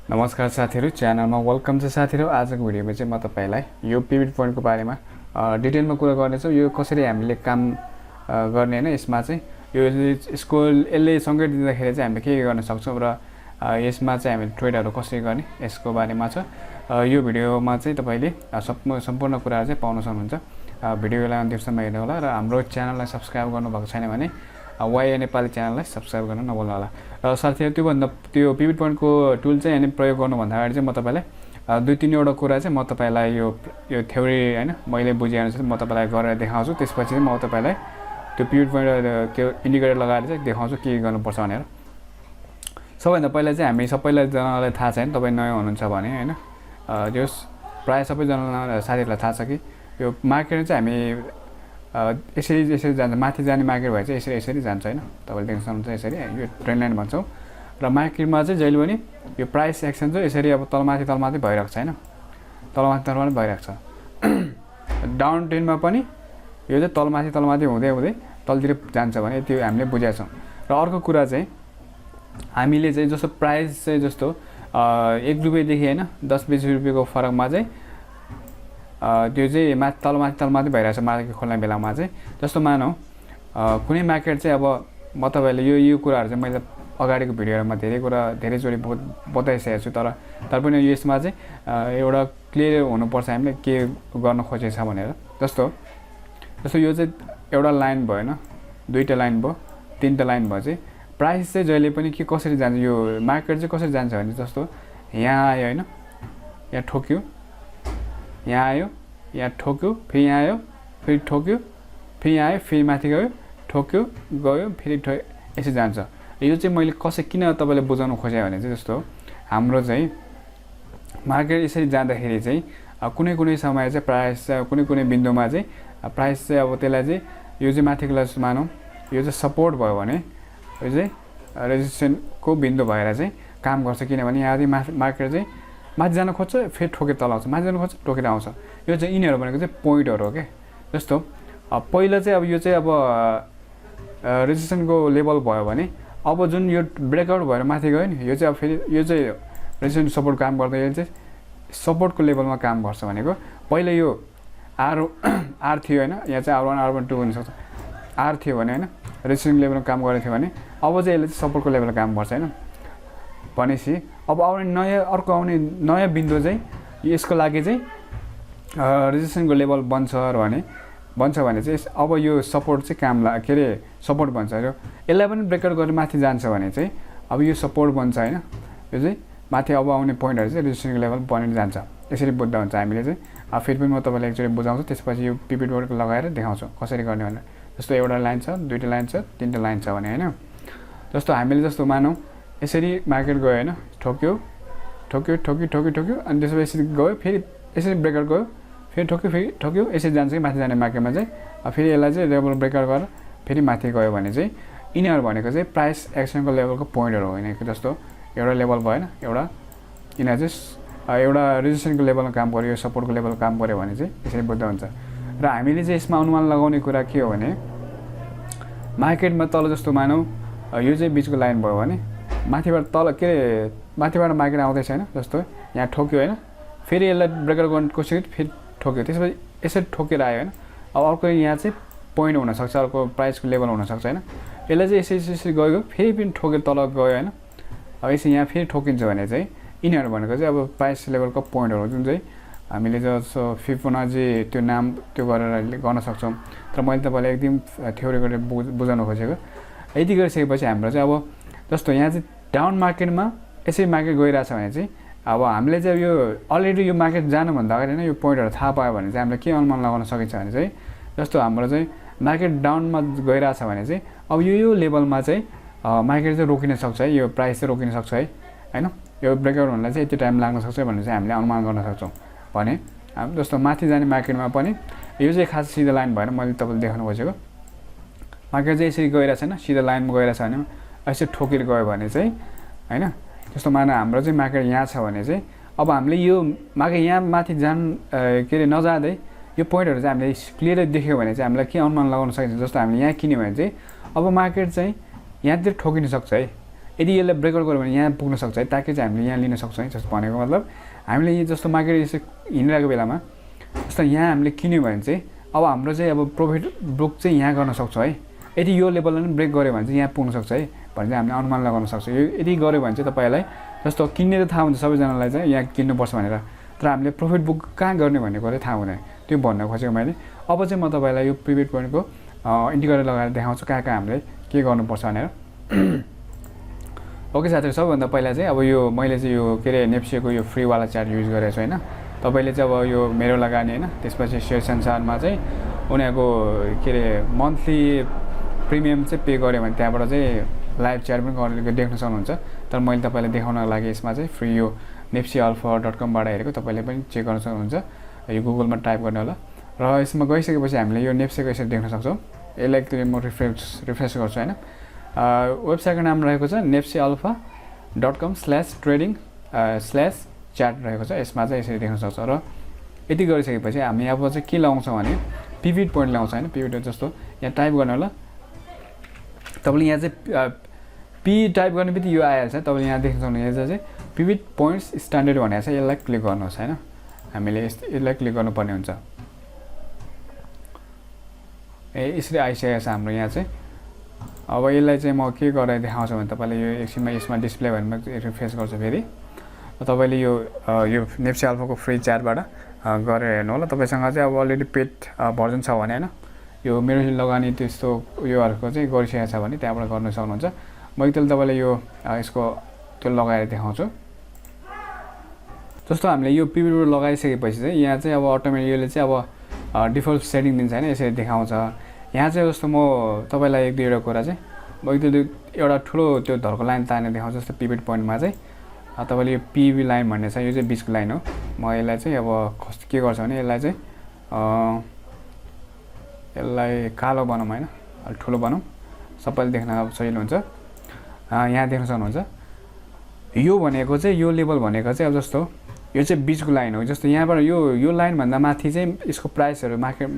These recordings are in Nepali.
नमस्कार साथीहरु, च्यानलमा वेलकम छ साथीहरु। आजको भिडियोमा चाहिँ म तपाईलाई यो पिभट पोइन्टको बारेमा डिटेलमा कुरा गर्नेछु। यो कसरी हामीले काम गर्ने हैन, यसमा चाहिँ यो यसको यसले संकेत दिँदाखेरि चाहिँ हामीले के गर्न सक्छौं र यसमा चाहिँ हामीले ट्रेडहरु कसरी गर्ने यसको बारेमा छ। यो भिडियोमा चाहिँ तपाईले सम्पूर्ण कुराहरु चाहिँ पाउन सक्नुहुन्छ। भिडियोलाई अन्तिमसम्म हेर्नु होला र हाम्रो च्यानललाई सब्स्क्राइब गर्नुभएको छैन भने वाइ नेपाली च्यानललाई सब्स्क्राइब गर्न नभुल्नु होला। र साथीहरु, त्यो पिभट पोइन्टको टुल चाहिँ अनि प्रयोग गर्नु भन्दा अगाडि चाहिँ म तपाईलाई दुई तीनवटा कुरा चाहिँ म तपाईलाई यो थ्योरी हैन मैले बुझे अनुसार म तपाईलाई गरेर देखाउँछु। त्यसपछि चाहिँ म तपाईलाई त्यो पिभट पोइन्ट त्यो इन्डिकेटर लगाएर चाहिँ देखाउँछु के गर्नुपर्छ भनेर। सबैभन्दा पहिला चाहिँ हामी सबैलाई थाहा छ हैन, तपाई नयाँ हुनुहुन्छ भने हैन, जो प्राय सबैजना साथीहरुलाई थाहा छ कि यो मार्केट चाहिँ हामी यसरी जान्छ। माथि जाने मार्केट भए चाहिँ यसरी जान्छ हैन, तपाईले देख्न सक्नुहुन्छ। यसरी यो ट्रेन्ड लाइन भन्छौं र मार्केटमा चाहिँ जहिले पनि यो प्राइस एक्सन चाहिँ यसरी अब तलमाथि भइरहेको छ हैन, तलमाथि भइरहेको छ। डाउन ट्रेन्डमा पनि यो चाहिँ तलमाथि हुँदै तलतिर जान्छ भने त्यो हामीले बुझेका छौं। र अर्को कुरा चाहिँ हामीले चाहिँ जस्तो प्राइस चाहिँ जस्तो 1 रुपैयाँ देखि हैन 10-20 रुपैयाँको फरकमा चाहिँ त्यो चाहिँ तलमाथि भइरहेछ मार्केट खोल्ने बेलामा चाहिँ। जस्तो मानौ कुनै मार्केट चाहिँ अब म तपाईले यो कुराहरु चाहिँ मैले अगाडिको भिडियोमा धेरै जोडी बताइसकेको छु, तर पनि यसमा चाहिँ एउटा क्लियर हुनुपर्छ हामीले के गर्न खोजेको छ भनेर। जस्तो यो चाहिँ एउटा लाइन भयो हैन, दुईटा लाइन भयो, तीनटा लाइन भयो चाहिँ प्राइस चाहिँ जहिले पनि के कसरी जान्छ, यो मार्केट चाहिँ कसरी जान्छ भने जस्तो यहाँ आयो हैन, यहाँ ठोक्यो, यहाँ आयो, यहाँ ठोक्यो, फेरि यहाँ आयो, फेरि ठोक्यो, फेरि यहाँ आयो, फेरि माथि गयो, ठोक्यो, गयो, फेरि यसरी जान्छ। यो चाहिँ मैले किन तपाईले बुझाउन खोजे भने चाहिँ जस्तो हाम्रो चाहिँ मार्केट यसरी जाँदाखेरि चाहिँ कुनै समय चाहिँ प्राइस कुनै बिन्दुमा चाहिँ प्राइस चाहिँ अब त्यसलाई चाहिँ यो चाहिँ माथिको लागि मानौ यो चाहिँ सपोर्ट भयो भने यो चाहिँ रेजिस्टेन्सको बिन्दु भएर चाहिँ काम गर्छ। किनभने यहाँ मार्केट चाहिँ माथि जान खोज्छ, फेरि ठोकेर तल आउँछ, माथि जान खोज्छ, ठोकेर आउँछ। यो चाहिँ यिनीहरु भनेको चाहिँ पोइन्टहरु हो के। जस्तो पहिला चाहिँ अब यो चाहिँ अब रेजिस्टेन्सको लेभल भयो भने अब जुन यो ब्रेकआउट भएर माथि गयो नि, यो चाहिँ अब फेरि यो चाहिँ रेजिस्टेन्स सपोर्ट काम गर्दा यो चाहिँ सपोर्टको लेभलमा काम गर्छ भनेको। पहिला यो आर थियो हैन, यहाँ चाहिँ R1 R1 2 हुन सक्छ। आर थियो भने हैन रेजिस्टेन्स लेभलमा काम गरेको थियो भने अब चाहिँ यसले चाहिँ सपोर्टको लेभलमा काम गर्छ हैन। भनेपछि अब अर्को आउने नयाँ बिन्दु चाहिँ यसको लागि चाहिँ रेजिस्टेन्सको लेभल बन्छ भने चाहिँ अब यो सपोर्ट चाहिँ के रे सपोर्ट बन्छ। र यसलाई पनि ब्रेकआउट गरेर माथि जान्छ भने चाहिँ अब यो सपोर्ट बन्छ हैन, यो चाहिँ माथि अब आउने पोइन्टहरु चाहिँ रेजिस्टेन्सको लेभल बनेर जान्छ। यसरी बुझ्दा हुन्छ हामीले चाहिँ। फेरि पनि म तपाईलाई एकचोटी बुझाउँछु, त्यसपछि यो पिभट पोइन्ट लगाएर देखाउँछु कसरी गर्ने भनेर। जस्तो एउटा लाइन छ, दुईटा लाइन छ, तीनटा लाइन छ भने हैन, जस्तो हामीले जस्तो मानौ यसरी मार्केट गयो हैन, ठोक्यो अनि त्यसपछि यसरी गयो, फेरि यसरी ब्रेकआउट गयो, फेरि ठोक्यो, यसरी जान्छ कि माथि जाने मार्केटमा चाहिँ फेरि यसलाई चाहिँ लेभल ब्रेकआउट गरेर फेरि माथि गयो भने चाहिँ यिनीहरु भनेको चाहिँ प्राइस एक्सनको लेभलको पोइन्टहरु होइन। जस्तो एउटा लेभल भएन, एउटा यिनीहरु चाहिँ एउटा रेजिस्टेन्सको लेभलमा काम गर्यो, सपोर्टको लेभलमा काम गर्यो भने चाहिँ यसरी बुझ्दा हुन्छ। र हामीले चाहिँ यसमा अनुमान लगाउने कुरा के हो भने मार्केटमा तल जस्तो मानौ यो चाहिँ बीचको लाइन भयो भने माथिबाट तल के रे माथिबाट मार्केट आउँदैछ हैन, जस्तो यहाँ ठोक्यो हैन, फेरि यसलाई ब्रेकआउट गर्न कोसिस गऱ्यो, फेरि ठोक्यो, त्यसपछि यसरी ठोकेर आयो हैन। अब अर्को यहाँ चाहिँ पोइन्ट हुन सक्छ, अर्को प्राइसको लेभल हुन सक्छ हैन। यसलाई चाहिँ यसरी गयो, फेरि पनि ठोकेर तल गयो हैन। अब यसरी यहाँ फेरि ठोकिन्छ भने चाहिँ यिनीहरु भनेको चाहिँ अब प्राइस लेभलको पोइन्टहरु जुन चाहिँ हामीले जस्तो फिबोनाची त्यो नाम त्यो गरेर गर्न सक्छौं। तर मैले तपाईलाई एकदम थ्योरी गरेर बुझाउन खोजेको। यति गरिसकेपछि हाम्रो चाहिँ अब जस्तो यहाँ चाहिँ डाउन मार्केटमा यसरी मार्केट गइरहेछ भने चाहिँ अब हामीले चाहिँ यो अलरेडी यो मार्केट जानुभन्दा अगाडि नै यो पोइन्टहरु थाहा पायो भने चाहिँ हामीले के अनुमान लगाउन सकिन्छ भने चाहिँ जस्तो हाम्रो चाहिँ मार्केट डाउनमा गइरहेछ भने चाहिँ अब यो लेभलमा चाहिँ मार्केट चाहिँ रोकिन सक्छ है, यो प्राइस चाहिँ रोकिन सक्छ है हैन। यो ब्रेकआउट हुनलाई चाहिँ यति टाइम लाग्न सक्छ भन्ने चाहिँ हामीले अनुमान गर्न सक्छौं। भने जस्तो माथि जाने मार्केटमा पनि यो चाहिँ खास सिधा लाइन भएर मैले तपाईलाई देखाउन खोजेको। मार्केट चाहिँ यसरी गइरहेछ हैन, सिधा लाइनमा गइरहेछ भने यसरी ठोकेर गयो भने चाहिँ हैन, जस्तो माने हाम्रो चाहिँ मार्केट यहाँ छ भने चाहिँ अब हामीले यो मार्केट यहाँ माथि के रे नजाँदै यो पोइन्टहरु चाहिँ हामीले क्लियर देख्यो भने चाहिँ हामीलाई के अनुमान लगाउन सकिन्छ। जस्तो हामीले यहाँ किन्यो भने चाहिँ अब मार्केट चाहिँ यहाँतिर ठोकिन सक्छ है, यदि यसलाई ब्रेकआउट गऱ्यो भने यहाँ पुग्न सक्छ है, ताकि चाहिँ हामीले यहाँ लिन सक्छौँ है। जस्तो भनेको मतलब हामीले यो जस्तो मार्केट यसो हिँडिरहेको बेलामा जस्तो यहाँ हामीले किन्यो भने चाहिँ अब हाम्रो चाहिँ अब प्रफिट बुक चाहिँ यहाँ गर्न सक्छौँ है। यदि यो लेभललाई पनि ब्रेक गऱ्यो भने चाहिँ यहाँ पुग्न सक्छ है भने चाहिँ हामीले अनुमान लगाउन सक्छौँ। यो यदि गऱ्यो भने चाहिँ तपाईँलाई जस्तो किन्ने त थाहा हुन्छ सबैजनालाई चाहिँ यहाँ किन्नुपर्छ भनेर, तर हामीले प्रफिट बुक कहाँ गर्ने भन्ने कुरा थाहा हुँदैन, त्यो भन्न खोजेको मैले। अब चाहिँ म तपाईँलाई यो पिभट पोइन्टको इन्डिकेटर लगाएर देखाउँछु कहाँ कहाँ हामीले के गर्नुपर्छ भनेर। ओके साथीहरू, सबैभन्दा पहिला चाहिँ अब यो मैले चाहिँ यो के अरे नेप्सेको यो फ्रीवाला चार्ट युज गरेको छु होइन। तपाईँले चाहिँ अब यो मेरो लगानी होइन, त्यसपछि सेयर संसारमा चाहिँ उनीहरूको के अरे मन्थली प्रिमियम चाहिँ पे गऱ्यो भने त्यहाँबाट चाहिँ लाइभ च्याट पनि गरेर देख्न सक्नुहुन्छ। तर मैले तपाईँलाई देखाउनको लागि यसमा चाहिँ फ्री यो nepsealpha.com हेरेको, तपाईँले पनि चेक गर्न सक्नुहुन्छ। यो गुगलमा टाइप गर्ने होला र यसमा गइसकेपछि हामीले यो नेप्सेको यसरी देख्न सक्छौँ। यसलाई एकचोटि म रिफ्रेस गर्छु होइन। वेबसाइटको नाम रहेको छ nepsealpha.com/trading/chat रहेको छ। यसमा चाहिँ यसरी देख्न सक्छ र यति गरिसकेपछि हामी अब चाहिँ के लगाउँछौँ भने पिभट पोइन्ट लगाउँछ होइन। पिभट जस्तो यहाँ टाइप गर्ने होला, तपाईँले यहाँ चाहिँ पी टाइप गर्ने बित्तिकै यो आइहाल्छ। तपाईँले यहाँ देख्न सक्नुहुन्छ, यहाँ चाहिँ पिभट पोइन्ट्स स्ट्यान्डर्ड भनेको छ, यसलाई क्लिक गर्नुहोस् होइन। हामीले यसलाई क्लिक गर्नुपर्ने हुन्छ। यसरी आइसकेको छ हाम्रो यहाँ चाहिँ। अब यसलाई चाहिँ म के गरेर देखाउँछु भने तपाईँले यो एकछिनमा यसमा डिस्प्ले भने म रिफ्रेस गर्छु फेरि। तपाईँले यो नेप्से अल्फाको फ्री च्याटबाट गरेर हेर्नु होला। तपाईँसँग चाहिँ अब अलरेडी पेड भर्जन छ भने होइन, यो मेरो लगानी त्यस्तो योहरूको चाहिँ गरिसकेको छ भने त्यहाँबाट गर्न सक्नुहुन्छ। म एकताल तपाईँलाई यो यसको त्यो लगाएर देखाउँछु। जस्तो हामीले यो पिभट लगाइसकेपछि चाहिँ यहाँ चाहिँ अब अटोमेटिक यसले चाहिँ अब डिफल्ट सेटिङ दिन्छ होइन, यसरी देखाउँछ। यहाँ चाहिँ जस्तो म तपाईँलाई एक दुईवटा कुरा चाहिँ म एउटा ठुलो त्यो धर्को लाइन तानेर देखाउँछु। जस्तो पिभट पोइन्टमा चाहिँ तपाईँले यो पिभी लाइन भन्ने छ, यो चाहिँ बिचको लाइन हो। म यसलाई चाहिँ अब के गर्छु भने यसलाई चाहिँ यसलाई कालो बनाऊँ होइन, अलिक ठुलो बनाऊँ, सबैले देख्न अब सजिलो हुन्छ। यहाँ देख्न सक्नुहुन्छ यो भनेको चाहिँ यो लेभल भनेको चाहिँ अब जस्तो यो चाहिँ बिचको लाइन हो। जस्तो यहाँबाट यो लाइनभन्दा माथि चाहिँ यसको प्राइसहरू मार्केट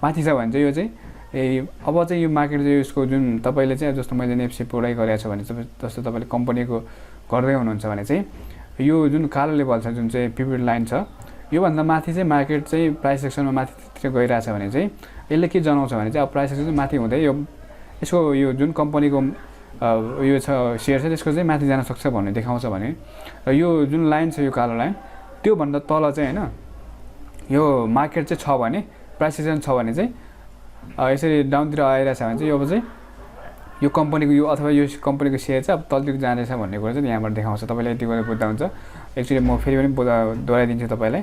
माथि छ भने चाहिँ यो चाहिँ अब चाहिँ यो मार्केट चाहिँ यसको जुन तपाईँले चाहिँ जस्तो मैले नेप्से पुरै गरेको छ भने जस्तो तपाईँले कम्पनीको गर्दै हुनुहुन्छ भने चाहिँ यो जुन कालो लेभल छ जुन चाहिँ पिभट लाइन छ, योभन्दा माथि चाहिँ मार्केट चाहिँ प्राइस सेक्सनमा माथितिर गइरहेछ भने चाहिँ यसले के जनाउँछ भने चाहिँ अब प्राइस सेक्सन चाहिँ माथि हुँदै यो यसको यो जुन कम्पनीको यो छ सेयर छ त्यसको चाहिँ माथि जान सक्छ भन्ने देखाउँछ भने, र यो जुन लाइन छ यो कालो लाइन त्योभन्दा तल चाहिँ होइन यो मार्केट चाहिँ छ भने प्राइस सेक्सन छ भने चाहिँ यसरी डाउनतिर आइरहेछ भने चाहिँ अब चाहिँ यो कम्पनीको यो अथवा यो कम्पनीको सेयर चाहिँ अब तलतिर जाँदैछ भन्ने कुरा चाहिँ यहाँबाट देखाउँछ। तपाईँले यति गरेर बुझ्दा हुन्छ। एक्चुअली म फेरि पनि दोहोऱ्याइदिन्छु तपाईँलाई।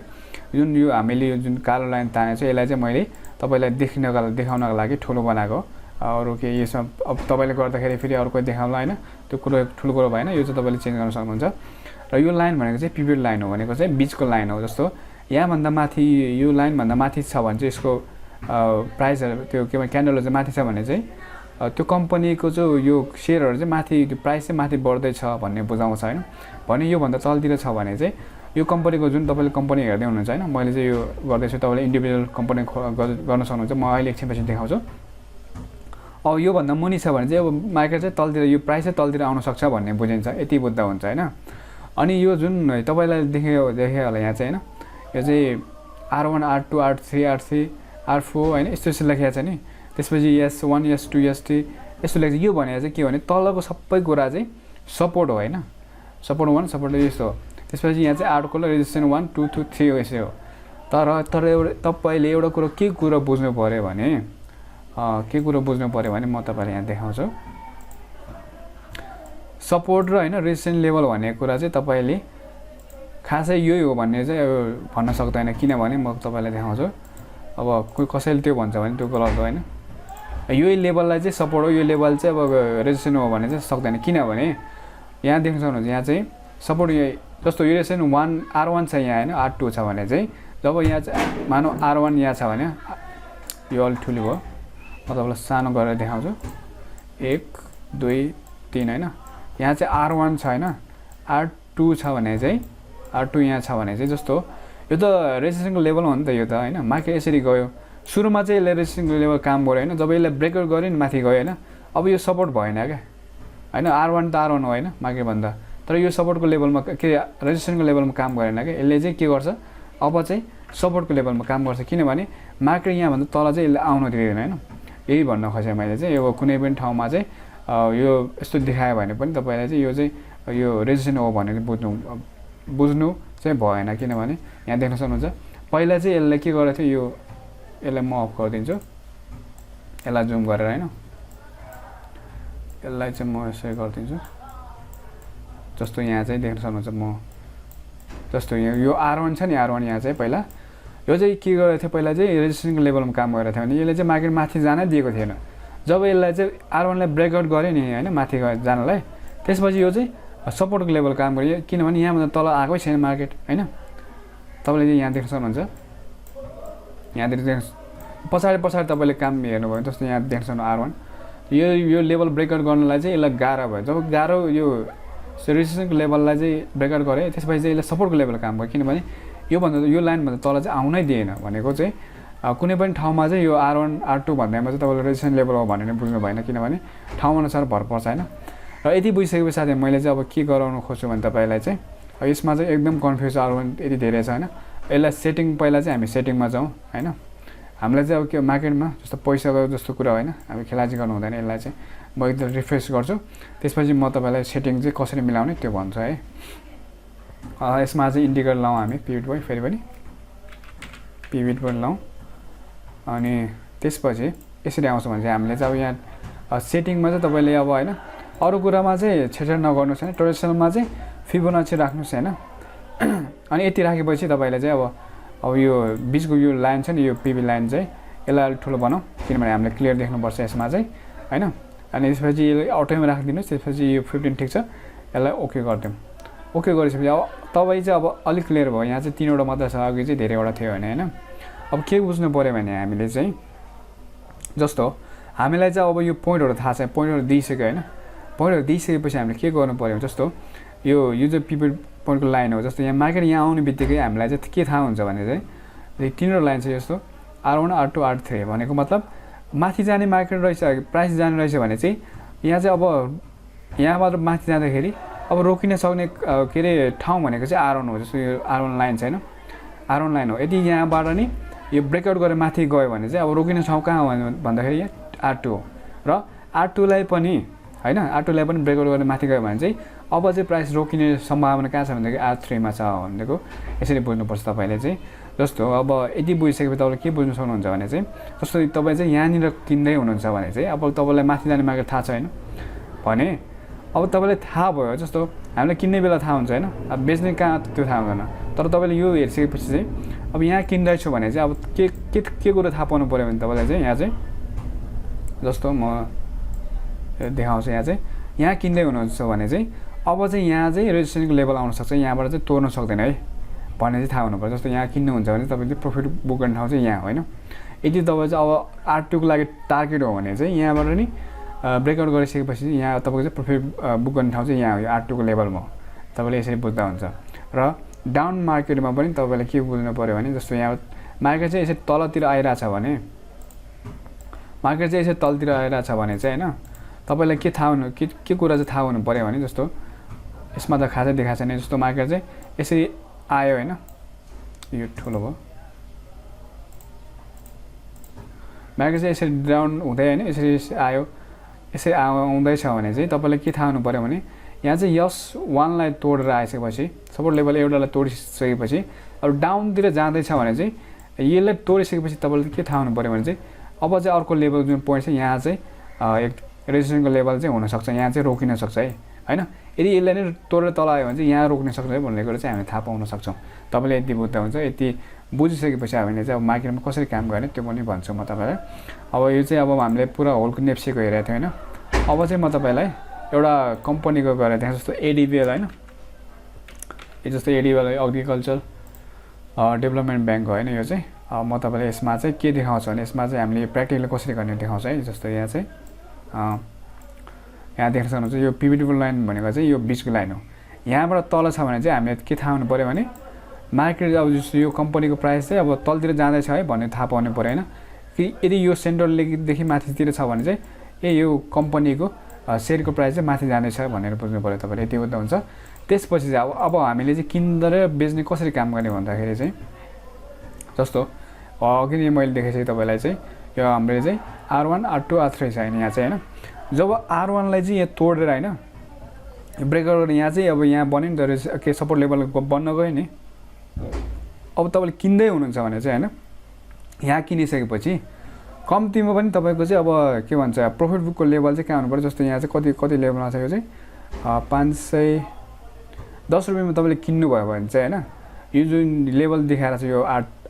जुन यो हामीले यो जुन कालो लाइन तानेको छ यसलाई चाहिँ मैले तपाईँलाई देखाउनको लागि ठुलो बनाएको। अरू के यसमा अब तपाईँले गर्दाखेरि फेरि अरू कोही देखाउला होइन, त्यो कुरो ठुलो कुरो भएन। यो चाहिँ तपाईँले चेन्ज गर्न सक्नुहुन्छ। र यो लाइन भनेको चाहिँ पिभट लाइन हो, भनेको चाहिँ बिचको लाइन हो। जस्तो यहाँभन्दा माथि यो लाइनभन्दा माथि छ भने चाहिँ यसको प्राइसहरू त्यो के भन्छ क्यान्डलहरू चाहिँ माथि छ भने चाहिँ त्यो कम्पनीको चाहिँ यो सेयरहरू चाहिँ माथि त्यो प्राइस चाहिँ माथि बढ्दैछ भन्ने बुझाउँछ होइन। भने योभन्दा तलतिर छ भने चाहिँ यो कम्पनीको जुन तपाईँले कम्पनी हेर्दै हुनुहुन्छ होइन, मैले चाहिँ यो गर्दैछु, तपाईँले इन्डिभिजुअल कम्पनी गर्न सक्नुहुन्छ। म अहिले एकछिनपछि देखाउँछु। अब योभन्दा मुनि छ भने चाहिँ अब मार्केट चाहिँ तलतिर यो प्राइस चाहिँ तलतिर आउन सक्छ भन्ने बुझिन्छ, यति बुझ्दा हुन्छ होइन। अनि यो जुन तपाईँलाई देखेँ होला यहाँ चाहिँ होइन, यो चाहिँ R1 R2 R3 R3 R4 होइन यस्तो यस्तो लेखेको छ नि। त्यसपछि S1 S2 S3 यस्तो लेख्छ। यो भनेको चाहिँ के भने तलको सबै कुरा चाहिँ सपोर्ट हो होइन, सपोर्ट 1 सपोर्ट यस्तो हो। त्यसपछि यहाँ चाहिँ आर्टको रेजिस्टेन्स 1 2 2 3 यसै हो। तर एउटा तपाईँले एउटा कुरो के कुरो बुझ्नु पऱ्यो भने म तपाईँलाई यहाँ देखाउँछु। सपोर्ट र होइन रेजिस्टेन्स लेभल भन्ने कुरा चाहिँ तपाईँले खासै यही हो भन्ने चाहिँ भन्न सक्दैन, किनभने म तपाईँलाई देखाउँछु। अब कोही कसैले त्यो भन्छ भने त्यो गलत हो होइन। यही लेभललाई चाहिँ सपोर्ट हो, यो लेभल चाहिँ अब रेजिस्टेन्स हो भने चाहिँ सक्दैन, किनभने यहाँ देख्न सक्नुहुन्छ यहाँ चाहिँ सपोर्ट यही जस्तो यो रेजिस्टेन्स 1 R1 छ यहाँ होइन, R2 छ भने चाहिँ जब यहाँ चाहिँ मानौ R1 यहाँ छ भने यो अलिक ठुलो भयो। म तपाईँलाई सानो गरेर देखाउँछु 1 2 3 होइन। यहाँ चाहिँ R1 छ होइन, R2 छ भने चाहिँ R2 यहाँ छ भने चाहिँ जस्तो यो त रेजिस्टेन्सको लेभल हो नि त यो त होइन। मार्केट यसरी गयो, सुरुमा चाहिँ यसले रेजिस्टेन्सको लेभल काम गर्यो होइन, जब यसलाई ब्रेकआउट गऱ्यो नि माथि गयो होइन, अब यो सपोर्ट भएन क्या, हैन R1 त R1 हो हैन मार्केट भन्दा तर यो सपोर्टको लेभलमा के रेजिस्ट्रेसनको लेभलमा काम गरेन के यसले चाहिँ के गर्छ अब चाहिँ सपोर्टको लेभलमा काम गर्छ किनभने मार्केट यहाँ भन्दा तल चाहिँ यसले आउन दिँदैन हैन यही भन्न खोजेँ मैले चाहिँ यो कुनै पनि ठाउँमा चाहिँ यो यस्तो देखायो भने पनि तपाईलाई चाहिँ यो चाहिँ यो रेजिस्ट्रेसन हो भनेर बुझ्नु चाहिँ भएन किनभने यहाँ देख्न सक्नुहुन्छ पहिला चाहिँ यसले के गरेको थियो यो यसलाई म अफ गरिदिन्छु यसलाई जुम गरेर हैन यसलाई चाहिँ म यसै गरिदिन्छु जस्तो यहाँ चाहिँ देख्न सक्नुहुन्छ म जस्तो यो R1 छ नि R1 यहाँ चाहिँ पहिला यो चाहिँ के गरेको थियो पहिला चाहिँ रेजिस्ट्रेसनको लेभलमा काम गरेको थियो भने यसले चाहिँ मार्केट माथि जानै दिएको थिएन जब यसलाई चाहिँ R1 लाई ब्रेकआउट गर्यो नि हैन माथि जानलाई त्यसपछि यो चाहिँ सपोर्टको लेभल काम गर्यो किनभने यहाँभन्दा तल आएकै छैन मार्केट हैन तपाईले चाहिँ यहाँ देख्न सक्नुहुन्छ यहाँ देख्न पछाडि तपाईले काम हेर्नुभयो भने जस्तो यहाँ देख्न सक्नु R1 यो लेभल ब्रेकआउट गर्नलाई चाहिँ यसलाई गाह्रो भयो जब गाह्रो यो रेजिस्ट्रेसनको लेभललाई चाहिँ ब्रेकआउट गरे त्यसपछि चाहिँ यसले सपोर्टको लेभल काम गर्यो किनभने यो लाइनभन्दा तल चाहिँ आउनै दिएन भनेको चाहिँ कुनै पनि ठाउँमा चाहिँ यो R1 R2 भन्दैमा चाहिँ तपाईले रेजिस्ट्रेसन लेभल हो भनेर बुझ्नु भएन किनभने ठाउँ अनुसार भर पर्छ हैन र यति बुझिसकेपछि साथै मैले चाहिँ अब के गराउन खोज्छु भने तपाईलाई चाहिँ यसमा चाहिँ एकदम कन्फ्युज R1 यति धेरै छ हैन यसलाई सेटिङ पहिला चाहिँ हामी सेटिङमा जाउँ हैन हामीलाई चाहिँ अब के मार्केटमा जस्तो पैसाको जस्तो कुरा हैन हामी खेलाची गर्नु हुँदैन यसलाई चाहिँ म एकदम रिफ्रेस गर्छु त्यसपछि म तपाईलाई सेटिङ चाहिँ कसरी मिलाउने त्यो भन्छु है यसमा चाहिँ इन्डिकेटर लाउँ हामी पिभट पोइन्ट फेरि पनि पिभट पोइन्ट लाउँ अनि त्यसपछि यसरी आउँछ भने चाहिँ हामीले चाहिँ अब यहाँ सेटिङमा चाहिँ तपाईले अब हैन अरु कुरामा चाहिँ छेडछाड नगर्नुस् हैन ट्रेडिसनलमा चाहिँ फिबोनाची राख्नुस् हैन अनि यति राखेपछि तपाईले चाहिँ अब यो बीचको यो लाइन छ नि यो पीबी लाइन चाहिँ यसलाई अलि ठुलो बनाऊ किनभने हामीले क्लियर देख्नुपर्छ यसमा चाहिँ हैन अनि त्यसपछि यसलाई अटोमा राखिदिनुस् त्यसपछि यो 15 ठीक छ यसलाई ओके गरिदिउँ ओके गरिसकेपछि अब तपाई चाहिँ अब अलि क्लियर भयो यहाँ चाहिँ तीनवटा मात्र छ अघि चाहिँ धेरैवटा थियो भने हैन अब के बुझ्नु पर्यो भने हामीले चाहिँ जस्तो हामीलाई चाहिँ अब यो पोइन्टहरु थाहा छ पोइन्टहरु दिइसक्यो हैन पोइन्टहरु दिइसकेपछि हामीले के गर्नु पर्यो जस्तो यो चाहिँ पिभट पोइन्टको लाइन हो जस्तो यहाँ मार्केट यहाँ आउने बित्तिकै हामीलाई चाहिँ के थाहा हुन्छ भने चाहिँ तीनवटा लाइन छ जस्तो R1 R2 R3 भनेको मतलब माथि जाने मार्केट रहेछ प्राइस जाने रहेछ भने चाहिँ यहाँ चाहिँ अब यहाँबाट माथि जाँदाखेरि अब रोकिन सक्ने के रे ठाउँ भनेको चाहिँ R1 हो जस्तो यो R1 लाइन छैन R1 लाइन हो यदि यहाँबाट नि यो ब्रेकआउट गरेर माथि गयो भने चाहिँ अब रोकिने ठाउँ कहाँ हो भन्दाखेरि यहाँ R2 हो र R2 लाई पनि हैन R2 लाई पनि ब्रेकआउट गरेर माथि गयो भने चाहिँ अब चाहिँ प्राइस रोकिने सम्भावना कहाँ छ भन्दाखेरि R3 मा छ भनेको यसरी बुझ्नुपर्छ तपाईले चाहिँ जस्तो अब यदि बुझिसकेपछि तपाईले के बुझ्न सक्नुहुन्छ भने चाहिँ जस्तो तपाई चाहिँ यहाँनिर किन्दै हुनुहुन्छ भने चाहिँ अब तपाईलाई माथि जाने मार्केट थाहा छैन भने अब तपाईलाई थाहा भयो जस्तो हामीले किन्ने बेला थाहा हुन्छ हैन अब बेच्ने कहाँ त्यो थाहा हुँदैन तर तपाईले यो हेरिसकेपछि चाहिँ अब यहाँ किन्दै छु भने चाहिँ अब के कुरा थाहा पाउनु पर्यो भने तपाईलाई चाहिँ यहाँ चाहिँ जस्तो म देखाउँछु यहाँ चाहिँ यहाँ किन्दै हुनुहुन्छ भने चाहिँ अब चाहिँ यहाँ चाहिँ रेजिस्ट्रेसनको लेभल आउन सक्छ यहाँबाट चाहिँ तोड्न सक्दैन है भन्ने चाहिँ थाहा हुनुपर्छ जस्तो यहाँ किन्नुहुन्छ भने तपाईले प्रॉफिट बुक गर्ने ठाउँ चाहिँ यहाँ हैन यदि तपाईँ चाहिँ अब R2 को लागि टार्गेट हो भने चाहिँ यहाँबाट नि ब्रेकआउट गरिसकेपछि यहाँ तपाईको चाहिँ प्रॉफिट बुक गर्ने ठाउँ चाहिँ यहाँ हो R2 को लेभलमा तपाईले यसरी बुझ्दा हुन्छ र डाउन मार्केटमा पनि तपाईले के बुझ्नु पर्यो भने जस्तो यहाँ मार्केट चाहिँ यसरी तलतिर आइराछ भने मार्केट चाहिँ यसरी तलतिर आइराछ भने चाहिँ हैन तपाईलाई के थाहा हुनु के कुरा चाहिँ थाहा हुनु पर्यो भने जस्तो यसमा त खासै देखाएको छैन जस्तो मार्केट चाहिँ यसरी आयो हैन यो ठुलो भयो मार्केट चाहिँ यसरी डाउन हुँदै हैन यसरी आयो यसरी आउँदैछ भने चाहिँ तपाईलाई के थाहा हुनु पर्यो भने यहाँ चाहिँ यस 1 लाई तोडेर आइसकेपछि सपोर्ट लेभल एउटालाई तोडिसकेपछि अब डाउनतिर जाँदैछ भने चाहिँ यसलाई तोडिसकेपछि तपाईले के थाहा हुनु पर्यो भने चाहिँ अब चाहिँ अर्को लेभल जुन पोइन्ट छ यहाँ चाहिँ एक रेजिस्ट्रेसनको लेभल चाहिँ हुन सक्छ यहाँ चाहिँ रोकिन सक्छ है हैन यदि यसलाई नै तोडेर तल आयो भने चाहिँ यहाँ रोक्न सक्छ है भन्ने कुरा चाहिँ हामी थाहा पाउन सक्छौं तपाईले यति बुझ्दा हुन्छ यति बुझिसकेपछि हामीले चाहिँ अब मार्केटमा कसरी काम गर्ने त्यो पनि भन्छु म तपाईलाई अब यो चाहिँ अब हामीले पुरा होलको नेप्सेको हेरेको थियौ हैन अब चाहिँ म तपाईलाई एउटा कम्पनीको गरेर देखाउँछु जस्तो एडीबीएल हैन यो जस्तो एडीबीएल एग्रिकल्चर डेभलपमेन्ट बैंक हो हैन यो चाहिँ म तपाईलाई यसमा चाहिँ के देखाउँछु भने यसमा चाहिँ हामीले प्र्याक्टिकली कसरी गर्ने देखाउँछु है जस्तो यहाँ चाहिँ यहाँ देख्न सक्नुहुन्छ यो पिभट लाइन भनेको चाहिँ यो बीचको लाइन हो यहाँबाट तल छ भने चाहिँ हामीले के थाहा हुनु पर्यो भने मार्केट अब जस्तो यो कम्पनीको प्राइस चाहिँ अब तलतिर जाँदैछ है भन्ने थाहा पाउनु पर्यो हैन कि यदि यो सेन्ट्रल देखि माथितिर छ भने चाहिँ यो कम्पनीको सेयरको प्राइस चाहिँ माथि जानेछ भनेर बुझ्नु पऱ्यो तपाईँले, यति बुझ्दा हुन्छ। त्यसपछि चाहिँ अब हामीले चाहिँ किन्दा र बेच्ने कसरी काम गर्ने भन्दाखेरि चाहिँ जस्तो अघि नै मैले देखाएको छु तपाईँलाई चाहिँ यो हाम्रो चाहिँ R1 R2 R3 छ यहाँ चाहिँ होइन। जब R1लाई चाहिँ यहाँ तोडेर होइन ब्रेकर यहाँ चाहिँ अब यहाँ बन्यो नि त के सपोर्ट लेभल बन्न गयो नि। अब तपाईँले किन्दै हुनुहुन्छ भने चाहिँ होइन यहाँ किनिसकेपछि कम्तीमा पनि तपाईँको चाहिँ अब के भन्छ प्रफिट बुकको लेभल चाहिँ कहाँ हुनु पर्यो, जस्तो यहाँ चाहिँ कति लेभलमा छ यो चाहिँ 510 रुपियाँमा तपाईँले किन्नुभयो भने चाहिँ होइन यो जुन लेभल देखाएर छ यो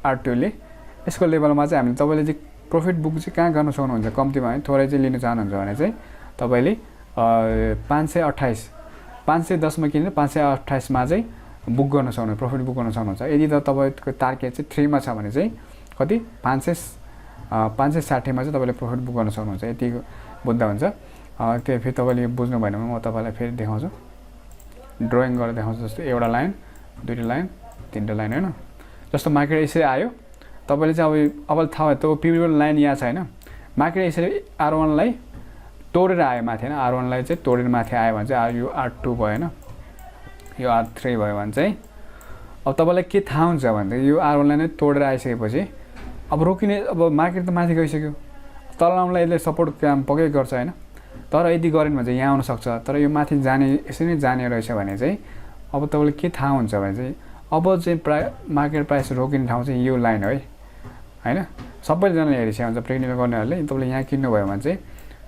R2ले यसको लेभलमा चाहिँ हामीले तपाईँले चाहिँ प्रफिट बुक चाहिँ कहाँ गर्न सक्नुहुन्छ कम्तीमा है थोरै चाहिँ लिन चाहनुहुन्छ भने चाहिँ तपाईँले 510मा किनेर 528मा चाहिँ बुक गर्न सक्नुहुन्छ, प्रफिट बुक गर्न सक्नुहुन्छ। यदि त तपाईँको टार्गेट चाहिँ 3मा छ भने चाहिँ कति 560मा चाहिँ तपाईँले प्रफिट बुक गर्न सक्नुहुन्छ, यति बुझ्दा हुन्छ। त्यो फेरि तपाईँले बुझ्नु भएन भने म तपाईँलाई फेरि देखाउँछु, ड्रइङ गरेर देखाउँछु। जस्तो एउटा लाइन, दुईवटा लाइन, तिनवटा लाइन होइन। जस्तो मार्केट यसरी आयो तपाईँले चाहिँ अब थाहा भयो त्यो पिरियड लाइन यहाँ छ होइन। मार्केट यसरी R1लाई तोडेर आयो माथि होइन, R1लाई चाहिँ तोडेर माथि आयो भने चाहिँ यो R2 भयो होइन, यो R3 भयो भने चाहिँ अब तपाईँलाई के थाहा हुन्छ भन्दाखेरि यो R1लाई नै तोडेर आइसकेपछि अब रोकिने, अब मार्केट त माथि गइसक्यो, तल आउनलाई यसले सपोर्ट काम पक्कै गर्छ होइन। तर यदि गरेन भने चाहिँ यहाँ आउनसक्छ, तर यो माथि जाने यसरी नै जाने रहेछ भने चाहिँ अब तपाईँलाई के थाहा हुन्छ भने चाहिँ अब चाहिँ मार्केट प्राइस रोकिने ठाउँ चाहिँ यो लाइन है होइन। सबैजनाले हेरिसकेको हुन्छ प्रेक्टिकल गर्नेहरूले, तपाईँले यहाँ किन्नुभयो भने चाहिँ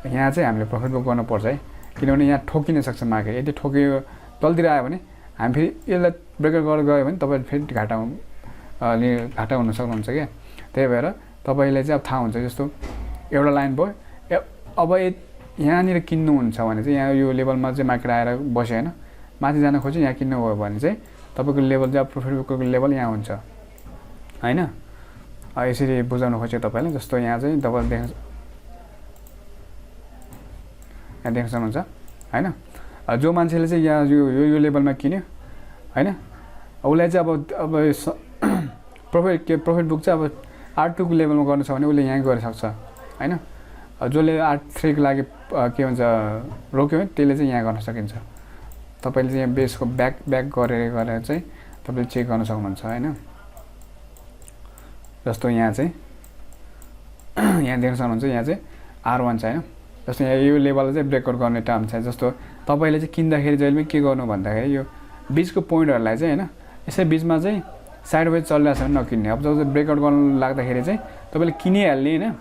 यहाँ चाहिँ हामीले प्रफिट बुक गर्नुपर्छ है, किनभने यहाँ ठोकिन सक्छ मार्केट। यदि ठोकियो तलतिर आयो भने हामी फेरि यसलाई ब्रेकर गरेर गयो भने तपाईँले फेरि घाटा हुन सक्नुहुन्छ क्या। त्यही भएर तपाईँले चाहिँ अब थाहा हुन्छ, जस्तो एउटा लाइन भयो अब यहाँनिर किन्नुहुन्छ भने चाहिँ यहाँ यो लेभलमा चाहिँ मार्केट आएर बस्यो होइन, माथि जान खोज्यो यहाँ किन्नुभयो भने चाहिँ तपाईँको लेभल चाहिँ अब प्रफिट बुकको लेभल यहाँ हुन्छ होइन। यसरी बुझाउनु खोज्यो तपाईँले। जस्तो यहाँ चाहिँ तपाईँले यहाँ देख्न सक्नुहुन्छ होइन। जो मान्छेले चाहिँ यहाँ यो लेभलमा किन्यो होइन उसलाई चाहिँ अब प्रफिट बुक चाहिँ अब R2को लेभलमा गर्नु छ भने उसले यहाँ गर्न सक्छ होइन। जसले R3को लागि के भन्छ रोक्यो भने त्यसले चाहिँ यहाँ गर्न सकिन्छ। तपाईँले चाहिँ यहाँ बेसको ब्याक गरेर चाहिँ तपाईँले चेक गर्न सक्नुहुन्छ होइन। जस्तो यहाँ चाहिँ यहाँ देख्न सक्नुहुन्छ यहाँ चाहिँ R1 छ होइन। जस्तो यहाँ यो लेभल चाहिँ ब्रेकआउट गर्ने टाइम छ। जस्तो तपाईँले चाहिँ किन्दाखेरि जहिले पनि के गर्नु भन्दाखेरि यो बिचको पोइन्टहरूलाई चाहिँ होइन यसै बिचमा चाहिँ साइडवेज चलिरहेको छ भने नकिन्ने। अब जब ब्रेकआउट गर्नु लाग्दाखेरि चाहिँ तपाईँले किनिहाल्ने होइन।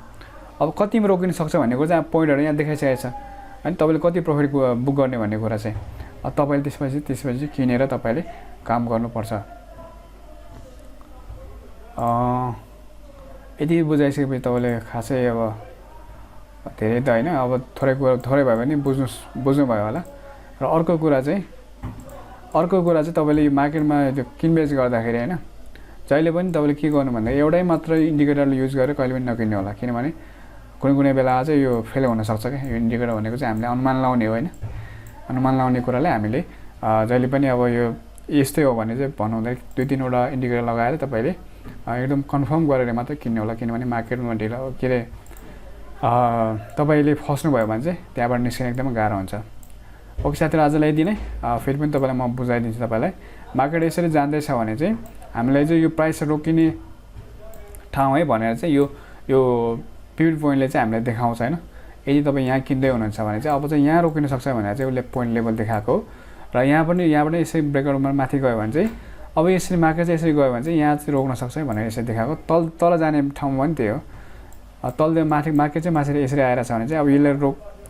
अब कतिमा रोकिन सक्छ भन्ने कुरा चाहिँ अब पोइन्टहरू यहाँ देखाइसकेको छ होइन। तपाईँले कति प्रफिट बुक गर्ने भन्ने कुरा चाहिँ अब तपाईँले त्यसपछि किनेर तपाईँले काम गर्नुपर्छ। यदि बुझाइसकेपछि तपाईँले खासै अब धेरै त होइन, अब थोरै भए पनि बुझ्नु भयो होला। र अर्को कुरा चाहिँ तपाईँले मार्केटमा त्यो किनबेच गर्दाखेरि होइन जहिले पनि तपाईँले के गर्नु भन्दा एउटै मात्र इन्डिकेटर युज गरेर कहिले पनि नकिन्नु होला, किनभने कुनै बेला चाहिँ यो फेल हुनसक्छ क्या। यो इन्डिकेटर भनेको चाहिँ हामीले अनुमान लाउने हो होइन। अनुमान लाउने कुराले हामीले जहिले पनि अब यो यस्तै हो भने चाहिँ भन्नुहुँदा 2-3वटा इन्डिकेटर लगाएर तपाईँले एकदम कन्फर्म गरेर मात्रै किन्नु होला, किनभने मार्केटमा ढिलो के अरे तपाईँले फस्नुभयो भने चाहिँ त्यहाँबाट निस्किन एकदमै गाह्रो हुन्छ। ओके साथीहरू, आजलाई यति नै। फेरि पनि तपाईँलाई म बुझाइदिन्छु। तपाईँलाई मार्केट यसरी जाँदैछ भने चाहिँ हामीलाई चाहिँ यो प्राइस रोकिने ठाउँ है भनेर चाहिँ यो पिभट पोइन्टले चाहिँ हामीलाई देखाउँछ होइन। यदि तपाईँ यहाँ किन्दै हुनुहुन्छ भने चाहिँ अब चाहिँ यहाँ रोकिन सक्छ भनेर चाहिँ उसले पोइन्ट लेभल देखाएको हो। र यहाँबाट यसरी ब्रेकआउटमा माथि गयो भने चाहिँ अब यसरी मार्केट चाहिँ यसरी गयो भने चाहिँ यहाँ चाहिँ रोक्न सक्छ भनेर यसरी देखाएको। तल जाने ठाउँमा पनि त्यही हो। तल माथि मार्केट चाहिँ माथि यसरी आएर छ भने चाहिँ अब यसले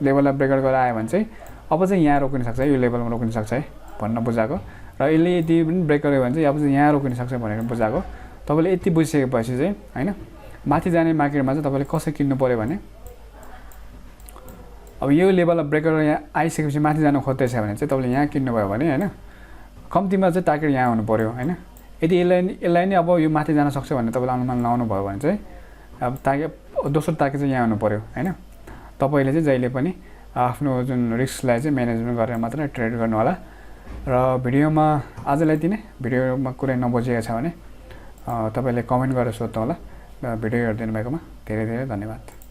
लेभललाई ब्रेकआउट गरेर आयो भने चाहिँ अब चाहिँ यहाँ रोकिन सक्छ, यो लेभलमा रोकिन सक्छ है भन्न बुझाएको। र यसले यदि पनि ब्रेक गर्यो भने चाहिँ अब चाहिँ यहाँ रोकिन सक्छ भनेर बुझाएको। तपाईँले यति बुझिसकेपछि चाहिँ होइन माथि जाने मार्केटमा चाहिँ तपाईँले कसरी किन्नु पऱ्यो भने अब यो लेभललाई ब्रेक गरेर यहाँ आइसकेपछि माथि जानु खोज्दैछ भने चाहिँ तपाईँले यहाँ किन्नुभयो भने होइन कम्तीमा चाहिँ टार्गेट यहाँ हुनु पऱ्यो होइन। यदि यसलाई नै अब यो माथि जान सक्छ भने तपाईँले अनुमान लाउनु भयो भने चाहिँ अब टार्गेट दोस्रो टार्गेट चाहिँ यहाँ हुनु पऱ्यो होइन। तपाईँले चाहिँ जहिले पनि आफ्नो जुन रिस्कलाई चाहिँ म्यानेजमेन्ट गरेर मात्रै ट्रेड गर्नु होला। र भिडियोमा आजलाई यति नै। भिडियोमा कुरै नबुझेको छ भने तपाईँले कमेन्ट गरेर सोध्नु होला। भिडियो हेरिदिनु भएकोमा धेरै धेरै धन्यवाद।